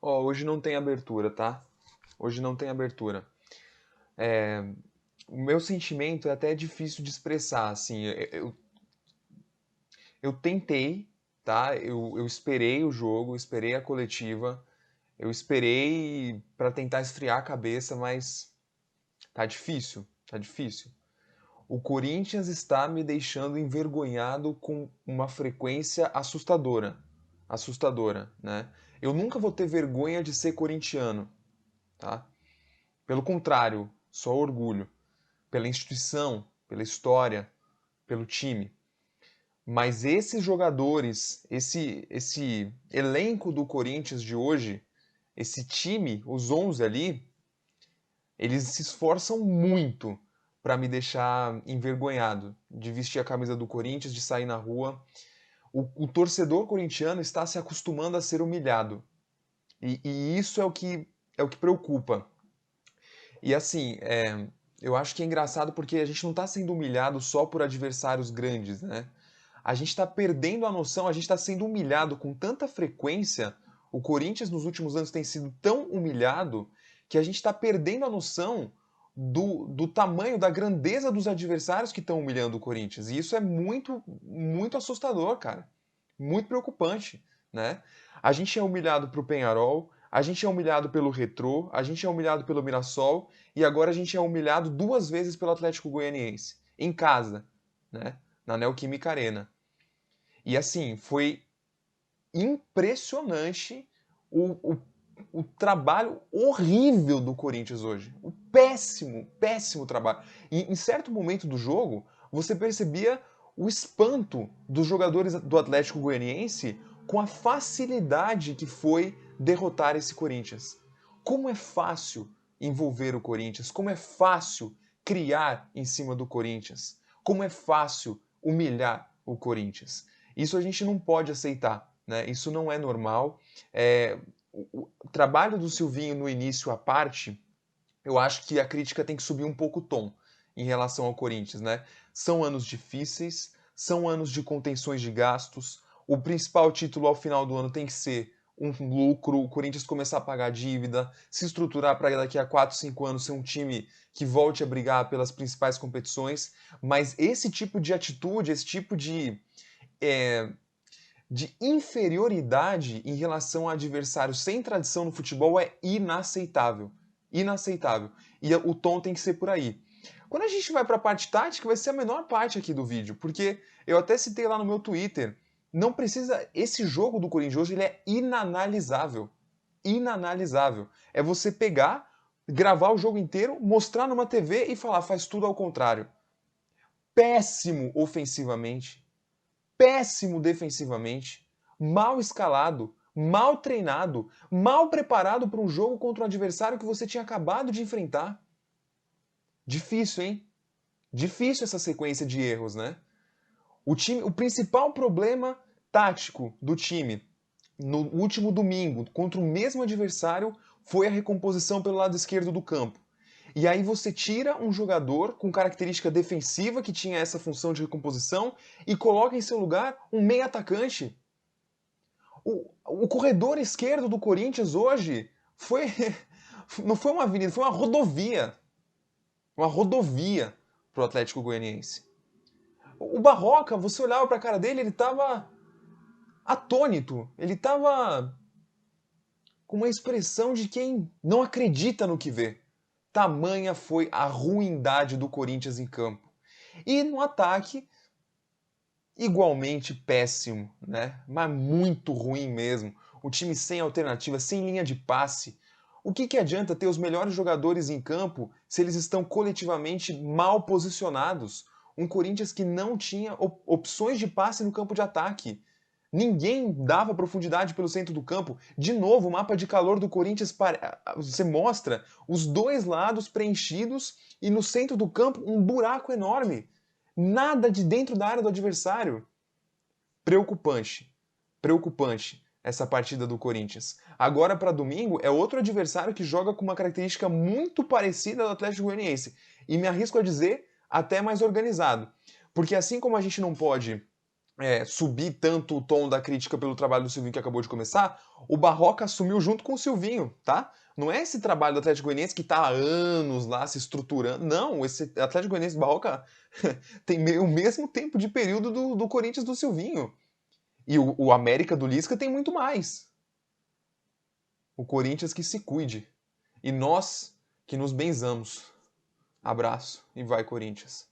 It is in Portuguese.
Ó, hoje não tem abertura, tá? Hoje não tem abertura. É, o meu sentimento é até difícil de expressar, assim. Eu tentei, tá? Eu esperei o jogo, esperei a coletiva, eu esperei pra tentar esfriar a cabeça, mas tá difícil, tá difícil. O Corinthians está me deixando envergonhado com uma frequência assustadora. Assustadora, né? Eu nunca vou ter vergonha de ser corintiano, tá? Pelo contrário, só orgulho. Pela instituição, pela história, pelo time. Mas esses jogadores, esse elenco do Corinthians de hoje, esse time, os 11 ali, eles se esforçam muito para me deixar envergonhado de vestir a camisa do Corinthians, de sair na rua. O torcedor corintiano está se acostumando a ser humilhado. E isso é o que preocupa. E assim, eu acho que é engraçado porque a gente não está sendo humilhado só por adversários grandes, né? A gente está perdendo a noção, a gente está sendo humilhado com tanta frequência. O Corinthians nos últimos anos tem sido tão humilhado que a gente está perdendo a noção do tamanho, da grandeza dos adversários que estão humilhando o Corinthians. E isso é muito, muito assustador, cara. Muito preocupante, né? A gente é humilhado pro Penharol, a gente é humilhado pelo Retrô, a gente é humilhado pelo Mirassol e agora a gente é humilhado duas vezes pelo Atlético Goianiense, em casa, né? Na Neoquímica Arena. E assim, foi impressionante o trabalho horrível do Corinthians hoje. O péssimo, péssimo trabalho. E em certo momento do jogo, você percebia o espanto dos jogadores do Atlético Goianiense com a facilidade que foi derrotar esse Corinthians. Como é fácil envolver o Corinthians, como é fácil criar em cima do Corinthians, como é fácil humilhar o Corinthians. Isso a gente não pode aceitar, né? Isso não é normal. É, o trabalho do Silvinho no início à parte, eu acho que a crítica tem que subir um pouco o tom em relação ao Corinthians, né? São anos difíceis, são anos de contenções de gastos. O principal título ao final do ano tem que ser um lucro, o Corinthians começar a pagar dívida, se estruturar para daqui a 4, 5 anos ser um time que volte a brigar pelas principais competições. Mas esse tipo de atitude, esse tipo é, de inferioridade em relação a adversários sem tradição no futebol é inaceitável. Inaceitável. E o tom tem que ser por aí. Quando a gente vai para a parte tática, vai ser a menor parte aqui do vídeo, porque eu até citei lá no meu Twitter, não precisa. Esse jogo do Corinthians hoje ele é inanalisável. Inanalisável. É você pegar, gravar o jogo inteiro, mostrar numa TV e falar, faz tudo ao contrário. Péssimo ofensivamente, péssimo defensivamente, mal escalado, mal treinado, mal preparado para um jogo contra um adversário que você tinha acabado de enfrentar. Difícil, hein? Difícil essa sequência de erros, né? O principal problema tático do time no último domingo contra o mesmo adversário foi a recomposição pelo lado esquerdo do campo. E aí você tira um jogador com característica defensiva que tinha essa função de recomposição e coloca em seu lugar um meio atacante. O corredor esquerdo do Corinthians hoje foi não foi uma avenida, foi uma rodovia. Uma rodovia pro Atlético Goianiense. O Barroca, você olhava pra cara dele, ele tava atônito. Ele tava com uma expressão de quem não acredita no que vê. Tamanha foi a ruindade do Corinthians em campo. E no ataque, igualmente péssimo, né? Mas muito ruim mesmo. O time sem alternativa, sem linha de passe. O que adianta ter os melhores jogadores em campo se eles estão coletivamente mal posicionados? Um Corinthians que não tinha opções de passe no campo de ataque. Ninguém dava profundidade pelo centro do campo. De novo, o mapa de calor do Corinthians você mostra os dois lados preenchidos e no centro do campo um buraco enorme. Nada de dentro da área do adversário. Preocupante. Preocupante essa partida do Corinthians. Agora para domingo é outro adversário que joga com uma característica muito parecida do Atlético Goianiense e me arrisco a dizer até mais organizado. Porque assim como a gente não pode subir tanto o tom da crítica pelo trabalho do Silvinho que acabou de começar, o Barroca assumiu junto com o Silvinho, tá? Não é esse trabalho do Atlético Goianiense que tá há anos lá se estruturando. Não, esse Atlético Goianiense do Barroca tem o mesmo tempo de período do Corinthians do Silvinho. E o América do Lisca tem muito mais. O Corinthians que se cuide. E nós que nos benzamos. Abraço e vai, Corinthians.